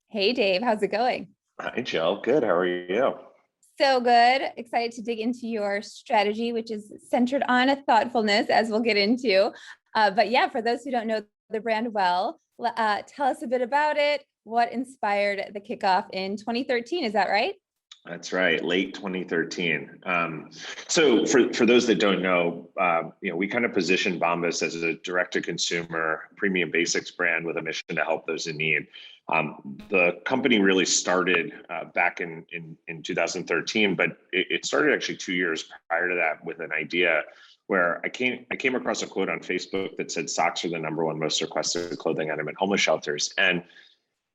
Hey Dave, how's it going? Hi, Jill. Good. How are you? So good. Excited to dig into your strategy, which is centered on a thoughtfulness, as we'll get into. But yeah, for those who don't know the brand well, tell us a bit about it. What inspired the kickoff in 2013? Is that right? That's right. Late 2013. So for those that don't know, we kind of positioned Bombas as a direct-to-consumer premium basics brand with a mission to help those in need. The company really started back in 2013, but it started actually 2 years prior to that with an idea where I came across a quote on Facebook that said socks are the number one most requested clothing item at homeless shelters. And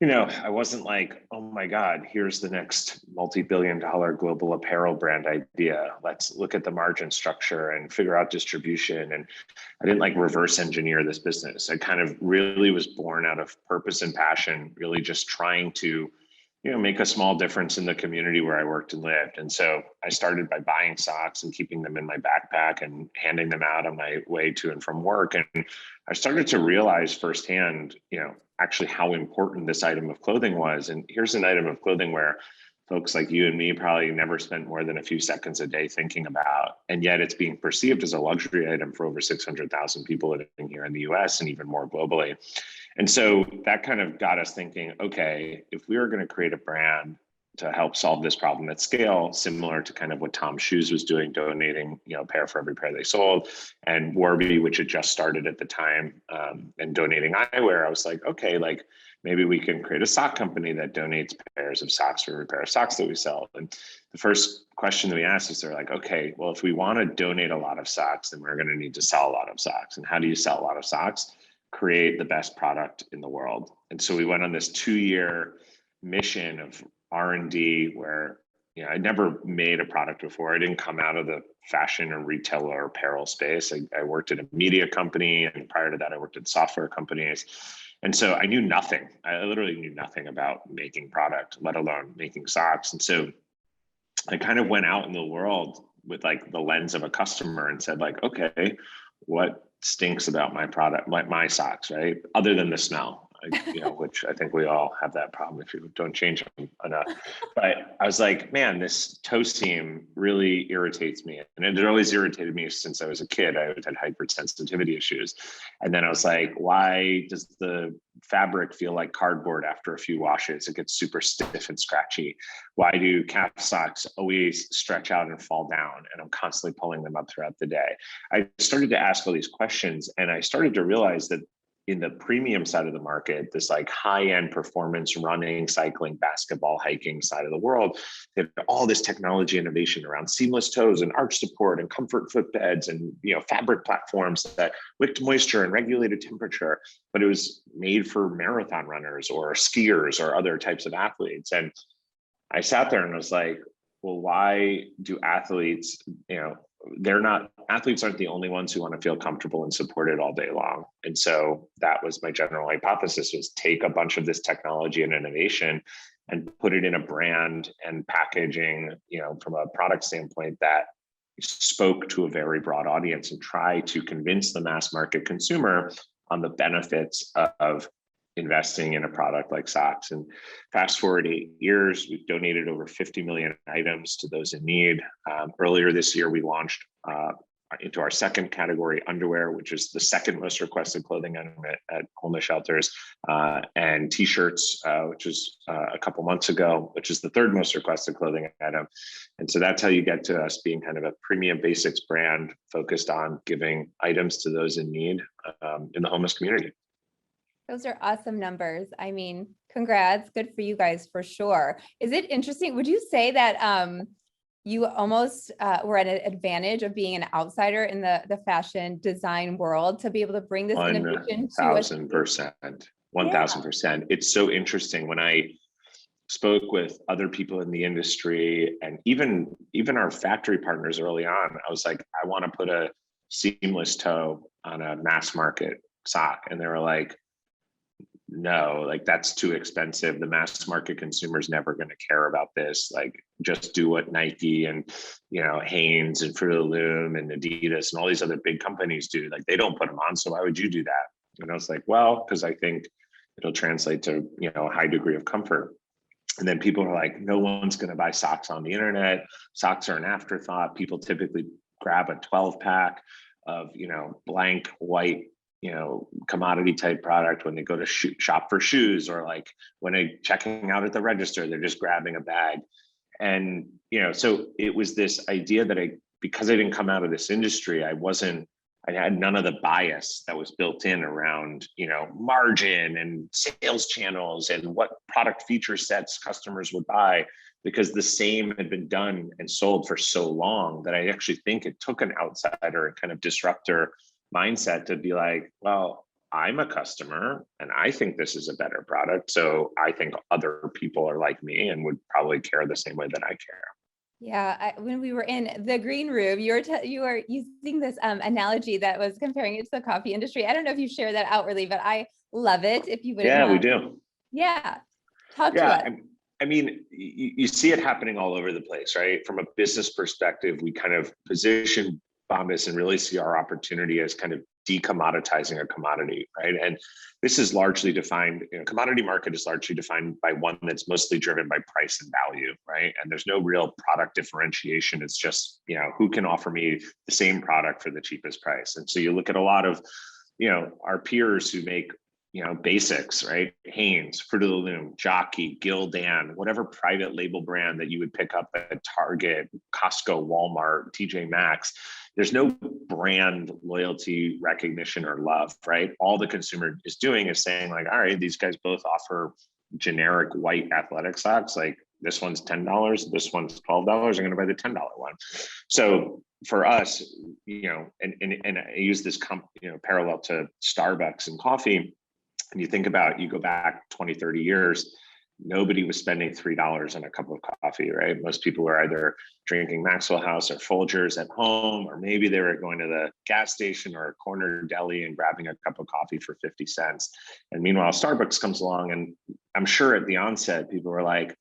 I wasn't like, oh my God, here's the next multi-billion dollar global apparel brand idea. Let's look at the margin structure and figure out distribution. And I didn't like reverse engineer this business. I kind of really was born out of purpose and passion, really just trying to make a small difference in the community where I worked and lived. And so I started by buying socks and keeping them in my backpack and handing them out on my way to and from work. And I started to realize firsthand, actually how important this item of clothing was. And here's an item of clothing where folks like you and me probably never spent more than a few seconds a day thinking about. And yet it's being perceived as a luxury item for over 600,000 people living here in the US and even more globally. And so that kind of got us thinking, okay, if we were going to create a brand to help solve this problem at scale, similar to kind of what Tom Shoes was doing, donating, a pair for every pair they sold, and Warby, which had just started at the time, and donating eyewear, I was like, okay, like maybe we can create a sock company that donates pairs of socks for every pair of socks that we sell. And the first question that we asked is they're like, okay, well, if we want to donate a lot of socks, then we're going to need to sell a lot of socks. And how do you sell a lot of socks? Create the best product in the world. And so we went on this 2-year mission of R&D where I'd never made a product before. I didn't come out of the fashion or retail or apparel space. I worked at a media company, and prior to that, I worked at software companies. And so I knew nothing. I literally knew nothing about making product, let alone making socks. And so I kind of went out in the world with like the lens of a customer and said like, okay, what stinks about my product, my socks, right? Other than the smell, which I think we all have that problem if you don't change them enough. But I was like, man, this toe seam really irritates me. And it had always irritated me since I was a kid. I always had hypersensitivity issues. And then I was like, why does the fabric feel like cardboard after a few washes? It gets super stiff and scratchy. Why do calf socks always stretch out and fall down? And I'm constantly pulling them up throughout the day. I started to ask all these questions, and I started to realize that in the premium side of the market, this like high-end performance running, cycling, basketball, hiking side of the world, they had all this technology innovation around seamless toes and arch support and comfort footbeds and fabric platforms that wicked moisture and regulated temperature, but it was made for marathon runners or skiers or other types of athletes. And I sat there and was like, well, why do athletes, athletes aren't the only ones who want to feel comfortable and supported all day long. And so that was my general hypothesis, was take a bunch of this technology and innovation and put it in a brand and packaging, from a product standpoint that spoke to a very broad audience and try to convince the mass market consumer on the benefits of investing in a product like socks. And fast forward 8 years, we've donated over 50 million items to those in need. Earlier this year, we launched into our second category, underwear, which is the second most requested clothing item at homeless shelters, and t-shirts, which is a couple months ago, which is the third most requested clothing item. And so that's how you get to us being kind of a premium basics brand focused on giving items to those in need in the homeless community. Those are awesome numbers. I mean, congrats. Good for you guys for sure. Is it interesting? Would you say that you almost were at an advantage of being an outsider in the fashion design world to be able to bring this innovation to 1,000%. 1,000%. It's so interesting when I spoke with other people in the industry and even our factory partners early on. I was like, I want to put a seamless toe on a mass market sock. And they were like, no, like that's too expensive. The mass market consumer is never going to care about this. Like, just do what Nike and Hanes and Fruit of the Loom and Adidas and all these other big companies do. Like, they don't put them on, so why would you do that? And I was like, well, because I think It'll translate to, a high degree of comfort. And then people are like, no one's going to buy socks on the internet. Socks are an afterthought. People typically grab a 12 pack of, blank white, commodity type product when they go to shop for shoes, or like when they're checking out at the register, they're just grabbing a bag. And, so it was this idea that because I didn't come out of this industry, I had none of the bias that was built in around, margin and sales channels and what product feature sets customers would buy, because the same had been done and sold for so long that I actually think it took an outsider and kind of disruptor mindset to be like, well, I'm a customer and I think this is a better product. So I think other people are like me and would probably care the same way that I care. Yeah, when we were in the green room, you were using this analogy that was comparing it to the coffee industry. I don't know if you share that outwardly, but I love it. If you wouldn't Yeah, we mind. do. Yeah, talk to Yeah, us. I mean, you see it happening all over the place, right? From a business perspective, we kind of position Bombas and really see our opportunity as kind of decommoditizing a commodity, right? And this is largely defined, commodity market is largely defined by one that's mostly driven by price and value, right? And there's no real product differentiation. It's just, who can offer me the same product for the cheapest price? And so you look at a lot of, our peers who make, basics, right? Hanes, Fruit of the Loom, Jockey, Gildan, whatever private label brand that you would pick up at Target, Costco, Walmart, TJ Maxx. There's no brand loyalty, recognition, or love, right? All the consumer is doing is saying like, all right, these guys both offer generic white athletic socks. Like this one's $10, this one's $12. I'm going to buy the $10 one. So for us, and I use this parallel to Starbucks and coffee. And you think about, you go back 20, 30 years, nobody was spending $3 on a cup of coffee, right? Most people were either drinking Maxwell House or Folgers at home, or maybe they were going to the gas station or a corner deli and grabbing a cup of coffee for 50 cents. And meanwhile, Starbucks comes along, and I'm sure at the onset, people were like,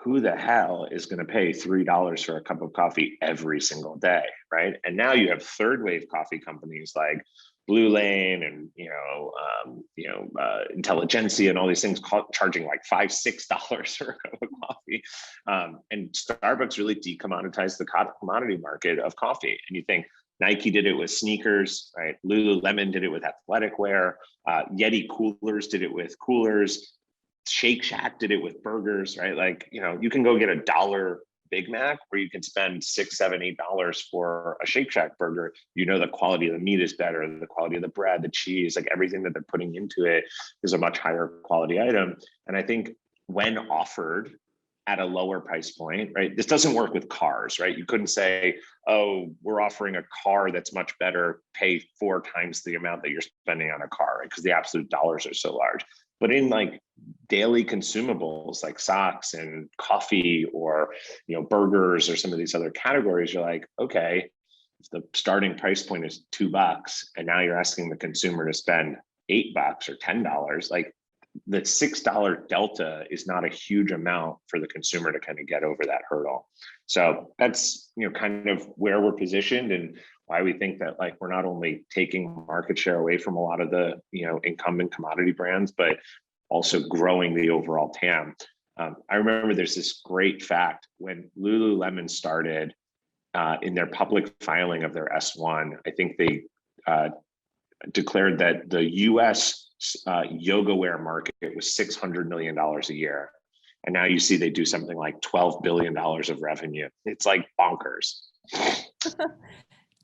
who the hell is going to pay $3 for a cup of coffee every single day, right? And now you have third wave coffee companies like Blue Lane and Intelligentsia and all these things charging like $5-6 for a cup of coffee. And Starbucks really decommoditized the commodity market of coffee. And you think Nike did it with sneakers, right? Lululemon did it with athletic wear. Yeti coolers did it with coolers. Shake Shack did it with burgers, right? Like, you can go get $1 Big Mac, where you can spend $6, $7, $8 for a Shake Shack burger. The quality of the meat is better, the quality of the bread, the cheese, like everything that they're putting into it is a much higher quality item. And I think when offered at a lower price point, right? This doesn't work with cars, right? You couldn't say, oh, we're offering a car that's much better, pay 4 times the amount that you're spending on a car, right? Because the absolute dollars are so large. But in like daily consumables like socks and coffee or burgers or some of these other categories, you're like, okay, if the starting price point is $2 and now you're asking the consumer to spend $8 or $10, like the $6 delta is not a huge amount for the consumer to kind of get over that hurdle. So that's kind of where we're positioned and why we think that like we're not only taking market share away from a lot of the incumbent commodity brands, but also growing the overall TAM. I remember there's this great fact when Lululemon started in their public filing of their S1. I think they declared that the U.S. Yoga wear market was $600 million a year. And now you see they do something like $12 billion of revenue. It's like bonkers.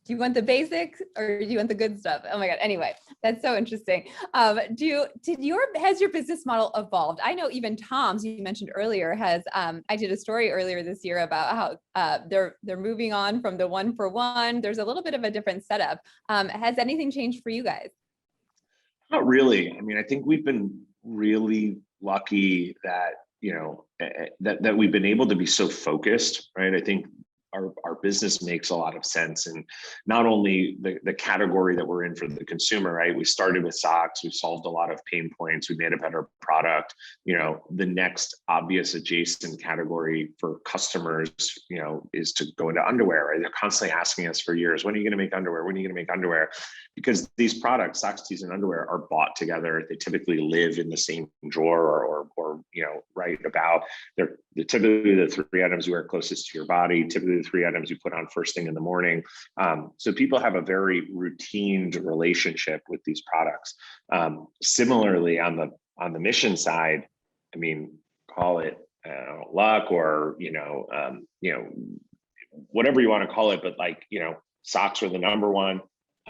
Do you want the basics or do you want the good stuff? Oh my God. Anyway, that's so interesting. Has your business model evolved? I know even Tom's, you mentioned earlier, has, I did a story earlier this year about how they're moving on from the 1-for-1. There's a little bit of a different setup. Has anything changed for you guys? Not really. I mean, I think we've been really lucky that, that we've been able to be so focused, right? I think our business makes a lot of sense. And not only the category that we're in for the consumer, right? We started with socks, we solved a lot of pain points, we made a better product. The next obvious adjacent category for customers, is to go into underwear, right? They're constantly asking us for years, when are you going to make underwear? When are you going to make underwear? Because these products, socks, tees, and underwear, are bought together. They typically live in the same drawer or right about. They're typically the three items you wear closest to your body, typically the three items you put on first thing in the morning. So people have a very routined relationship with these products. Similarly, on the mission side, call it luck or whatever you want to call it, but socks are the number one,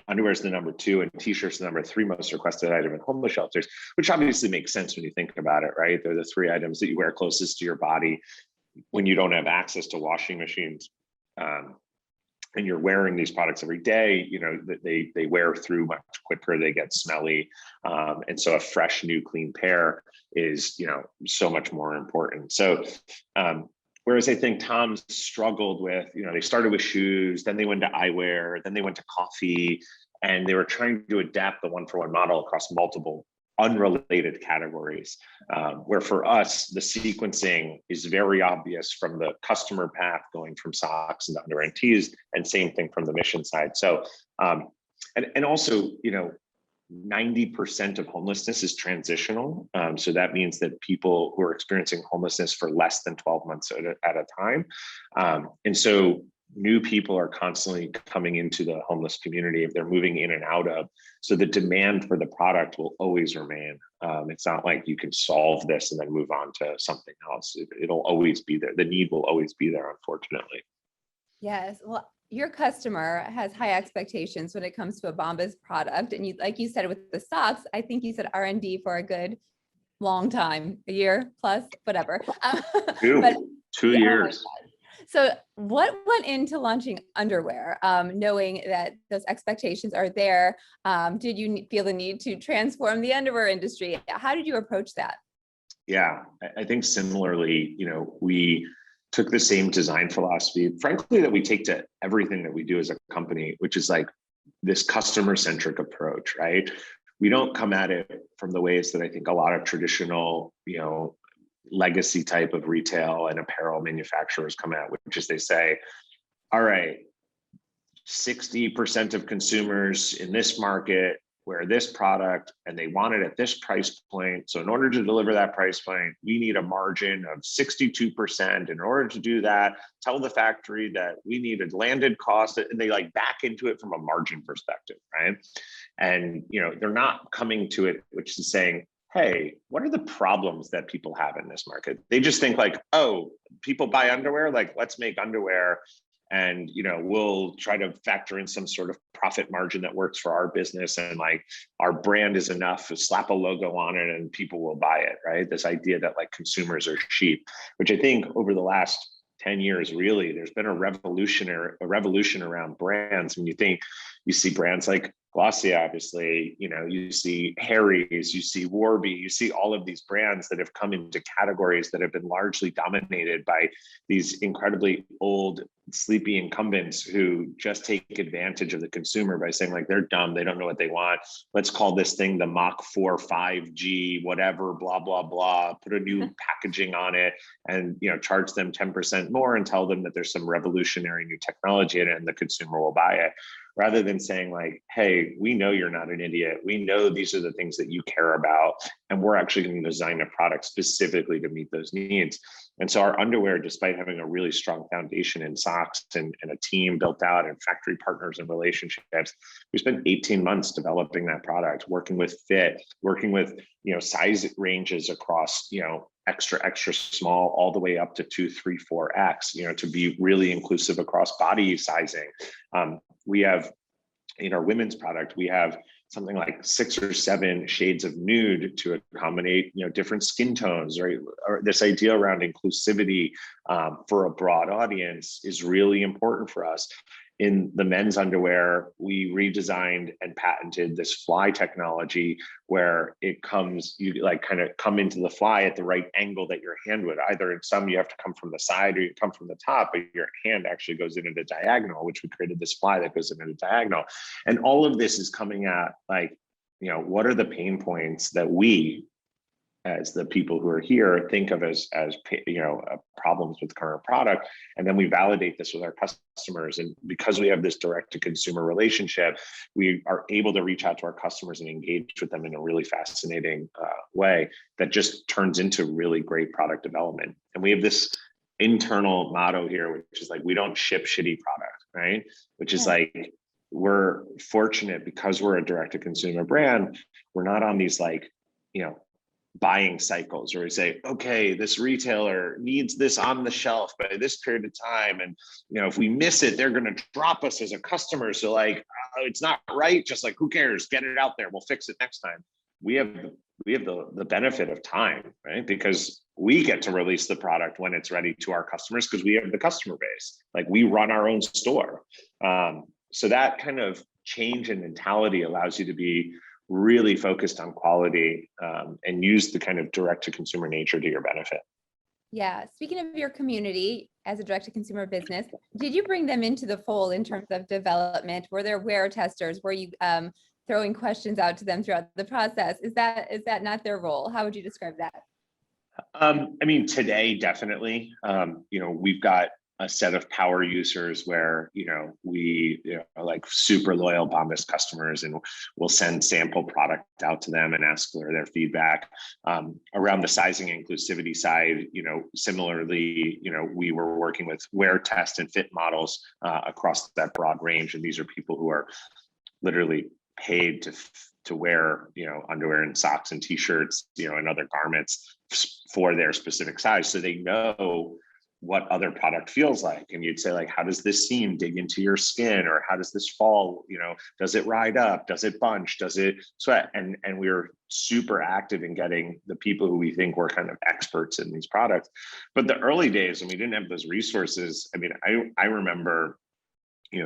underwear is the number two, and t-shirts the number three most requested item in homeless shelters, which obviously makes sense when you think about it, right? They're the three items that you wear closest to your body when you don't have access to washing machines. And you're wearing these products every day, they wear through much quicker, they get smelly. And so a fresh, new, clean pair is, so much more important. So, whereas I think Tom's struggled with, they started with shoes, then they went to eyewear, then they went to coffee, and they were trying to adapt the one-for-one model across multiple unrelated categories, where for us, the sequencing is very obvious from the customer path going from socks and underwear and tees, and same thing from the mission side. So, and also, 90% of homelessness is transitional. So that means that people who are experiencing homelessness for less than 12 months at a time. And so new people are constantly coming into the homeless community if they're moving in and out of. So the demand for the product will always remain. It's not like you can solve this and then move on to something else. It'll always be there. The need will always be there, unfortunately. Yes. Well, your customer has high expectations when it comes to a Bombas product. And like you said, with the socks, I think you said R&D for a good long time, a year plus, whatever. Two years. So what went into launching underwear, knowing that those expectations are there? Did you feel the need to transform the underwear industry? How did you approach that? Yeah, I think similarly, we took the same design philosophy, frankly, that we take to everything that we do as a company, which is like this customer-centric approach, right? We don't come at it from the ways that I think a lot of traditional, legacy type of retail and apparel manufacturers come at, which is they say, all right, 60% of consumers in this market wear this product and they want it at this price point. So in order to deliver that price point, we need a margin of 62%. In order to do that, tell the factory that we need a landed cost, and they back into it from a margin perspective, right? And they're not coming to it, which is saying, hey, what are the problems that people have in this market? They just think oh, people buy underwear, let's make underwear. And, we'll try to factor in some sort of profit margin that works for our business. And our brand is enough to slap a logo on it and people will buy it, right? This idea that consumers are sheep, which I think over the last 10 years, really, there's been a revolution around brands. When you see brands like Glossier, obviously, you see Harry's, you see Warby, you see all of these brands that have come into categories that have been largely dominated by these incredibly old, sleepy incumbents who just take advantage of the consumer by saying they're dumb, they don't know what they want. Let's call this thing the Mach 4 5G, whatever, blah, blah, blah, put a new packaging on it and, charge them 10% more and tell them that there's some revolutionary new technology in it and the consumer will buy it. Rather than saying hey, we know you're not an idiot. We know these are the things that you care about, and we're actually going to design a product specifically to meet those needs. And so our underwear, despite having a really strong foundation in socks and a team built out and factory partners and relationships, we spent 18 months developing that product, working with fit, working with, size ranges across, extra small, all the way up to 2, 3, 4X, to be really inclusive across body sizing. We have, in our women's product, we have something like 6 or 7 shades of nude to accommodate, different skin tones, right? Or this idea around inclusivity for a broad audience is really important for us. In the men's underwear, we redesigned and patented this fly technology where it comes, you like kind of come into the fly at the right angle that your hand would. Either in some, you have to come from the side or you come from the top, but your hand actually goes in at a diagonal, which we created this fly that goes in at a diagonal. And all of this is coming at like, what are the pain points that we, as the people who are here, think of as problems with current product, and then we validate this with our customers. And because we have this direct to consumer relationship, we are able to reach out to our customers and engage with them in a really fascinating way that just turns into really great product development. And we have this internal motto here, which is like, we don't ship shitty product, right? Which is like, we're fortunate because we're a direct to consumer brand. We're not on these like, buying cycles where we say, okay, this retailer needs this on the shelf by this period of time. And, if we miss it, they're going to drop us as a customer. So like, it's not right. Just like, who cares? Get it out there. We'll fix it next time. We have the benefit of time, right? Because we get to release the product when it's ready to our customers because we have the customer base. Like we run our own store. So that kind of change in mentality allows you to be really focused on quality and use the kind of direct to consumer nature to your benefit. Yeah. Speaking of your community as a direct to consumer business, did you bring them into the fold in terms of development? Were there wear testers? Were you throwing questions out to them throughout the process? Is that not their role? How would you describe that? Today, definitely. We've got a set of power users where, we are like super loyal Bombas customers, and we'll send sample product out to them and ask for their feedback. Around the sizing inclusivity side, similarly, we were working with wear test and fit models across that broad range. And these are people who are literally paid to wear, underwear and socks and t-shirts, and other garments for their specific size. So they know what other product feels like. And you'd say like, how does this seam dig into your skin? Or how does this fall? Does it ride up? Does it bunch? Does it sweat? And we're super active in getting the people who we think were kind of experts in these products. But the early days when we didn't have those resources, I remember,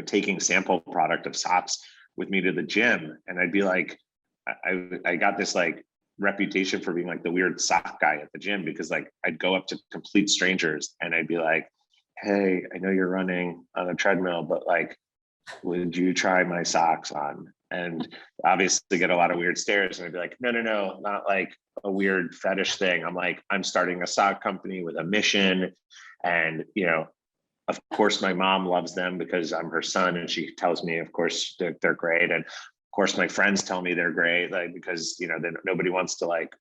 taking sample product of socks with me to the gym. And I'd be like, I got this like reputation for being like the weird sock guy at the gym, because like I'd go up to complete strangers and I'd be like, hey, I know you're running on a treadmill, but like, would you try my socks on? And obviously get a lot of weird stares. And I'd be like, no, not like a weird fetish thing. I'm starting a sock company with a mission. And, of course, my mom loves them because I'm her son, and she tells me, of course, they're great. And of course, my friends tell me they're great, like, because, nobody wants to like,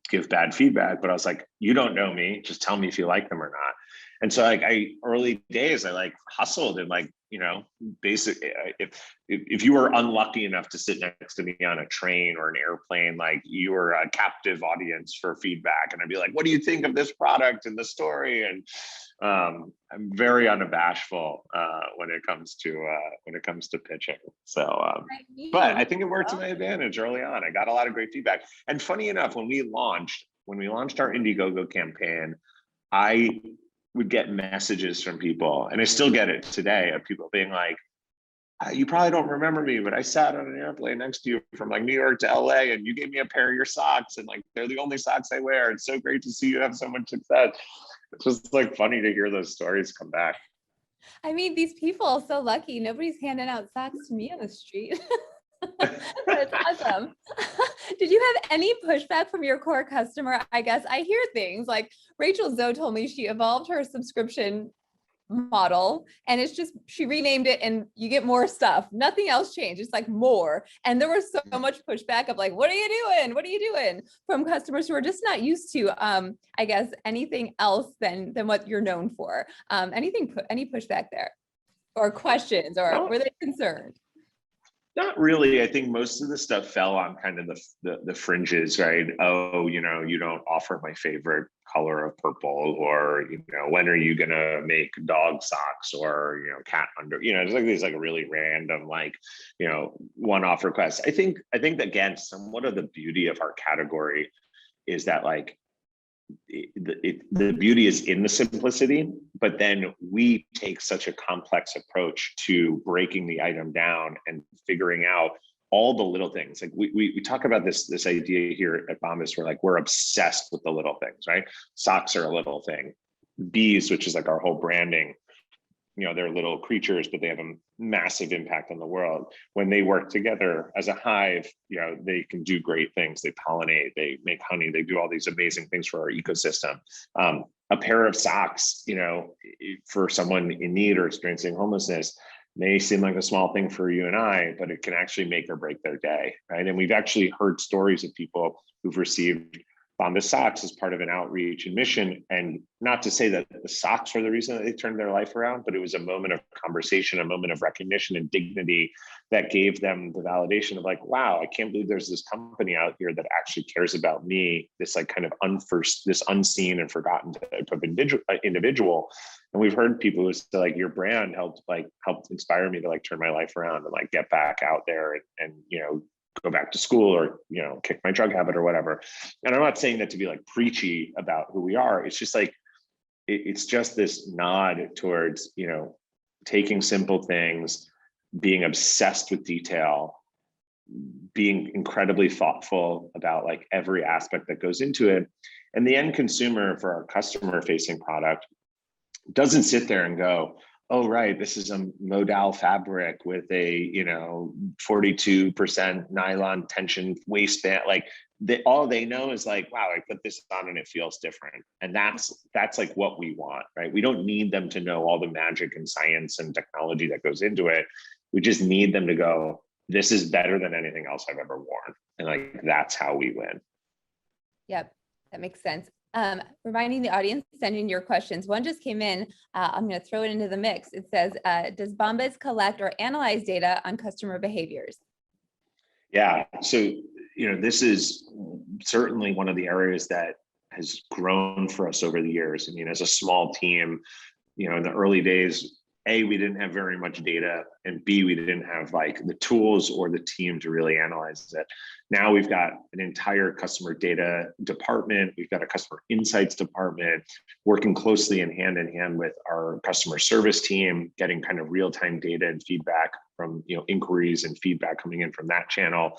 give bad feedback. But I was like, you don't know me, just tell me if you like them or not. And so like early days, I like hustled and like, basically if you were unlucky enough to sit next to me on a train or an airplane, like you were a captive audience for feedback. And I'd be like, what do you think of this product and the story? And I'm very unabashful when it comes to pitching. So, but I think it worked to my advantage early on. I got a lot of great feedback. And funny enough, when we launched our Indiegogo campaign, I would get messages from people, and I still get it today, of people being like, you probably don't remember me, but I sat on an airplane next to you from like New York to LA, and you gave me a pair of your socks, and like they're the only socks I wear. It's so great to see you have so much success. It's just like funny to hear those stories come back. These people are so lucky. Nobody's handing out socks to me on the street. That's awesome. Did you have any pushback from your core customer? I guess I hear things like Rachel Zoe told me she evolved her subscription model, and it's just, she renamed it and you get more stuff. Nothing else changed. It's like more. And there was so much pushback of like, what are you doing? What are you doing? From customers who are just not used to, I guess, anything else than what you're known for. Any pushback there, or questions, or were they concerned? Not really. I think most of the stuff fell on kind of the fringes, right? Oh, you don't offer my favorite color of purple, or when are you gonna make dog socks, or cat under, it's like these like really random like one-off requests. I think again, somewhat of the beauty of our category is that like the beauty is in the simplicity, but then we take such a complex approach to breaking the item down and figuring out all the little things. Like we talk about this idea here at Bombas, where like we're obsessed with the little things, right? Socks are a little thing. Bees, which is like our whole branding, they're little creatures, but they have a massive impact on the world. When they work together as a hive, they can do great things. They pollinate, they make honey, they do all these amazing things for our ecosystem. A pair of socks, for someone in need or experiencing homelessness, may seem like a small thing for you and I, but it can actually make or break their day, right? And we've actually heard stories of people who've received Bombas socks as part of an outreach and mission. And not to say that the socks are the reason that they turned their life around, but it was a moment of conversation, a moment of recognition and dignity that gave them the validation of like, wow, I can't believe there's this company out here that actually cares about me, this like kind of this unseen and forgotten type of individual. And we've heard people who say like, your brand helped inspire me to like turn my life around and like get back out there and go back to school or, kick my drug habit or whatever. And I'm not saying that to be like preachy about who we are. It's just like, it's just this nod towards, taking simple things, being obsessed with detail, being incredibly thoughtful about like every aspect that goes into it. And the end consumer for our customer facing product doesn't sit there and go, oh, right, this is a modal fabric with a, 42% nylon tension waistband. Like all they know is like, wow, I put this on and it feels different. And that's like what we want, right? We don't need them to know all the magic and science and technology that goes into it. We just need them to go, this is better than anything else I've ever worn. And like, that's how we win. Yep, that makes sense. Reminding the audience, send in your questions. One just came in. I'm going to throw it into the mix. It says, does Bombas collect or analyze data on customer behaviors? Yeah. So, this is certainly one of the areas that has grown for us over the years. I mean, as a small team, in the early days, A, we didn't have very much data, and B, we didn't have like the tools or the team to really analyze it. Now we've got an entire customer data department. We've got a customer insights department working closely and hand with our customer service team, getting kind of real-time data and feedback from inquiries and feedback coming in from that channel.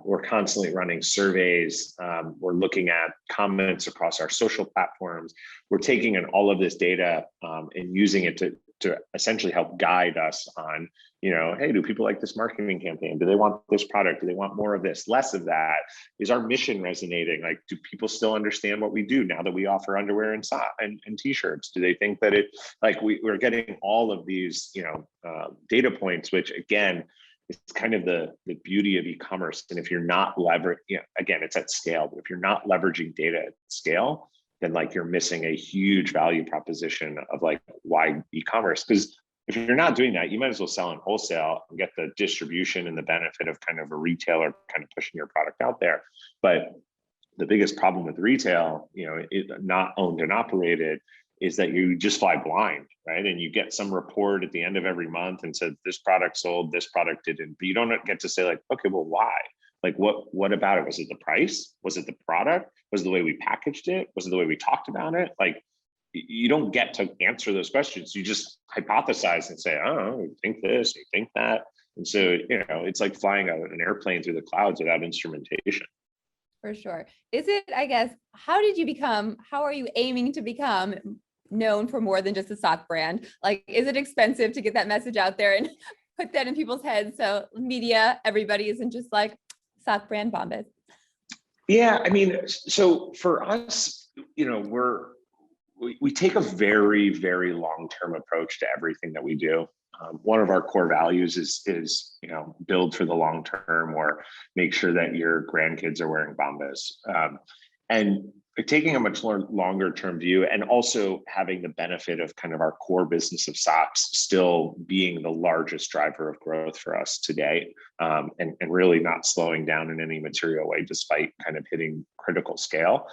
We're constantly running surveys. We're looking at comments across our social platforms. We're taking in all of this data and using it to essentially help guide us on, hey, do people like this marketing campaign? Do they want this product? Do they want more of this, less of that? Is our mission resonating? Like, do people still understand what we do now that we offer underwear and t-shirts? Do they think that we're getting all of these, data points, which again, is kind of the beauty of e-commerce. And if you're not again, it's at scale, but if you're not leveraging data at scale, then like you're missing a huge value proposition of like why e-commerce. Because if you're not doing that, you might as well sell in wholesale and get the distribution and the benefit of kind of a retailer kind of pushing your product out there. But the biggest problem with retail, not owned and operated, is that you just fly blind, right? And you get some report at the end of every month and said this product sold, this product didn't, but you don't get to say like, okay, well, why? Like what about it? Was it the price? Was it the product? Was it the way we packaged it? Was it the way we talked about it? Like, you don't get to answer those questions. You just hypothesize and say, oh, you think this, you think that. And so, it's like flying an airplane through the clouds without instrumentation. For sure. Is it, I guess, how are you aiming to become known for more than just a sock brand? Like, is it expensive to get that message out there and put that in people's heads? So media, everybody isn't just like sock brand Bombas. Yeah. I mean, so for us, we take a very, very long-term approach to everything that we do. One of our core values is build for the long term, or make sure that your grandkids are wearing Bombas. And taking a much longer term view, and also having the benefit of kind of our core business of socks still being the largest driver of growth for us today, and really not slowing down in any material way, despite kind of hitting critical scale.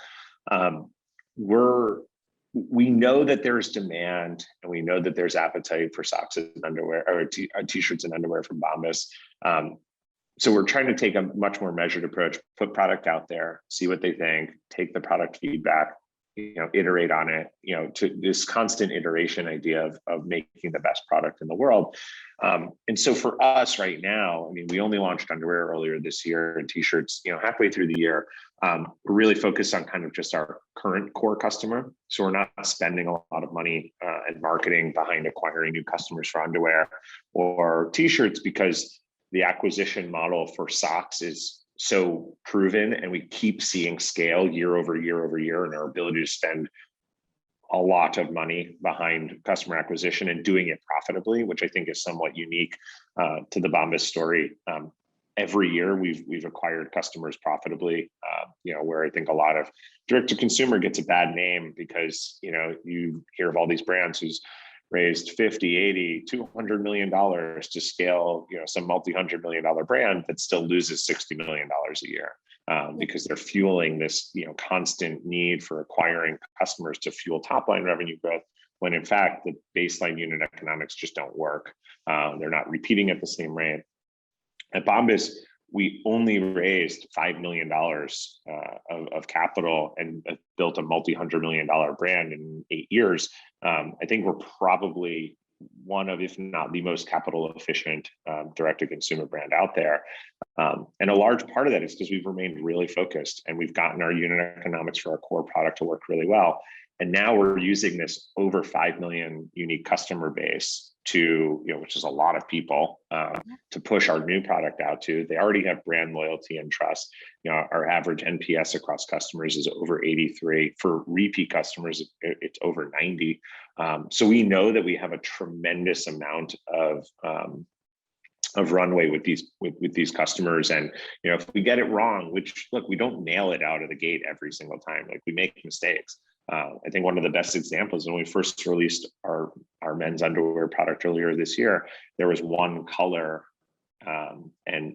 We know that there's demand, and we know that there's appetite for socks and underwear, or t-shirts and underwear from Bombas. So we're trying to take a much more measured approach, put product out there, see what they think, take the product feedback, iterate on it, to this constant iteration idea of making the best product in the world. And so for us right now, I mean, we only launched underwear earlier this year and t-shirts, halfway through the year. We're really focused on kind of just our current core customer. So we're not spending a lot of money and marketing behind acquiring new customers for underwear or t-shirts, because the acquisition model for socks is so proven, and we keep seeing scale year over year over year, and our ability to spend a lot of money behind customer acquisition and doing it profitably, which I think is somewhat unique to the Bombas story. Every year we've acquired customers profitably, where I think a lot of direct to consumer gets a bad name because, you hear of all these brands who's raised 50, 80, $200 million to scale, some multi-$100 million brand that still loses $60 million a year because they're fueling this, constant need for acquiring customers to fuel top line revenue growth, when in fact, the baseline unit economics just don't work. They're not repeating at the same rate. At Bombas, we only raised $5 million of capital and built a multi-$100 million brand in 8 years. I think we're probably one of, if not the most capital efficient direct-to-consumer brand out there. And a large part of that is because we've remained really focused and we've gotten our unit economics for our core product to work really well. And now we're using this over 5 million unique customer base to, which is a lot of people, to push our new product out to. They already have brand loyalty and trust. Our average NPS across customers is over 83. For repeat customers, it's over 90. So we know that we have a tremendous amount of runway with these customers. And if we get it wrong, which look, we don't nail it out of the gate every single time. Like, we make mistakes. I think one of the best examples, when we first released our men's underwear product earlier this year, there was one color, and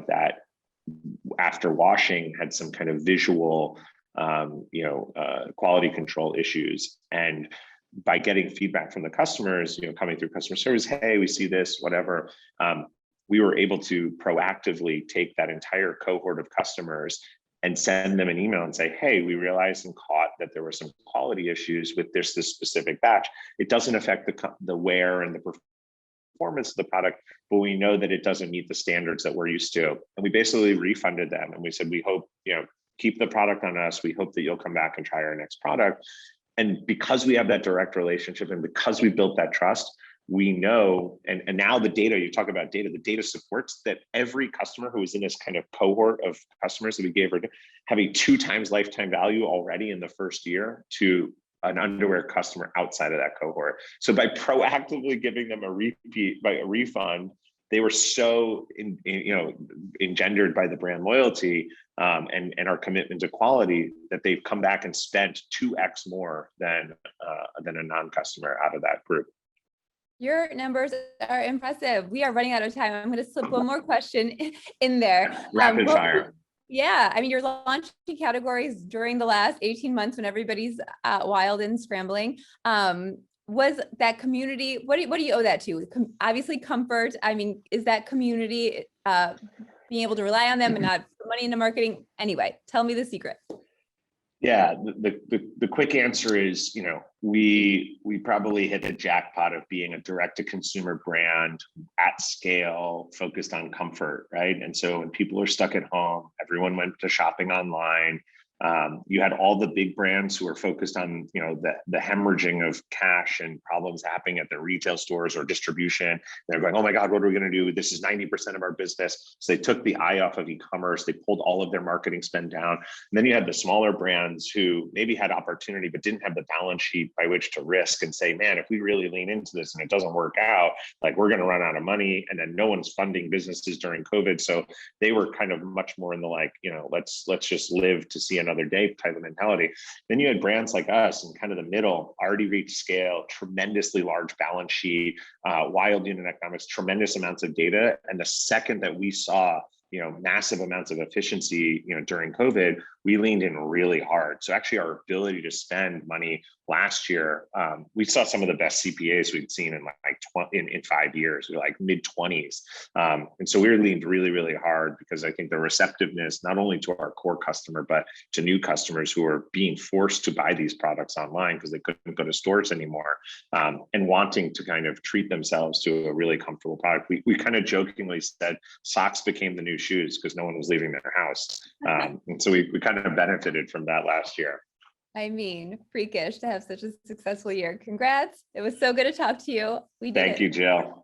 that after washing had some kind of visual, quality control issues. And by getting feedback from the customers, coming through customer service, hey, we see this, whatever, we were able to proactively take that entire cohort of customers and send them an email and say, hey, we realized and caught that there were some quality issues with this specific batch. It doesn't affect the wear and the performance of the product, but we know that it doesn't meet the standards that we're used to. And we basically refunded them. And we said, we hope, keep the product on us. We hope that you'll come back and try our next product. And because we have that direct relationship and because we built that trust, we know, and now the data, you talk about data, the data supports that every customer who is in this kind of cohort of customers that we gave her have a 2 times lifetime value already in the first year to an underwear customer outside of that cohort. So by proactively giving them a refund, they were so engendered by the brand loyalty and our commitment to quality that they've come back and spent 2x more than a non-customer out of that group. Your numbers are impressive. We are running out of time. I'm going to slip one more question in there. Rapid fire. Yeah. I mean, you're launching categories during the last 18 months when everybody's wild and scrambling. Was that community, what do you owe that to? Obviously comfort. I mean, is that community being able to rely on them and not put money into marketing? Anyway, tell me the secret. Yeah, the quick answer is, we probably hit the jackpot of being a direct-to-consumer brand at scale, focused on comfort, right? And so when people are stuck at home, everyone went to shopping online. You had all the big brands who were focused on, the hemorrhaging of cash and problems happening at their retail stores or distribution. They're going, oh my God, what are we going to do? This is 90% of our business. So they took the eye off of e-commerce. They pulled all of their marketing spend down. And then you had the smaller brands who maybe had opportunity, but didn't have the balance sheet by which to risk and say, man, if we really lean into this and it doesn't work out, like, we're going to run out of money. And then no one's funding businesses during COVID. So they were kind of much more in the let's just live to see another day type of mentality. Then you had brands like us in kind of the middle, already reached scale, tremendously large balance sheet, wild unit economics, tremendous amounts of data. And the second that we saw massive amounts of efficiency, during COVID, we leaned in really hard. So actually our ability to spend money last year, we saw some of the best CPAs we'd seen in in 5 years. We were like mid-20s. And so we leaned really, really hard because I think the receptiveness, not only to our core customer, but to new customers who are being forced to buy these products online because they couldn't go to stores anymore, and wanting to kind of treat themselves to a really comfortable product. We kind of jokingly said socks became the new shoes because no one was leaving their house. And so we kind of benefited from that last year. I mean, freakish to have such a successful year. Congrats. It was so good to talk to you. We did Thank you, Jill.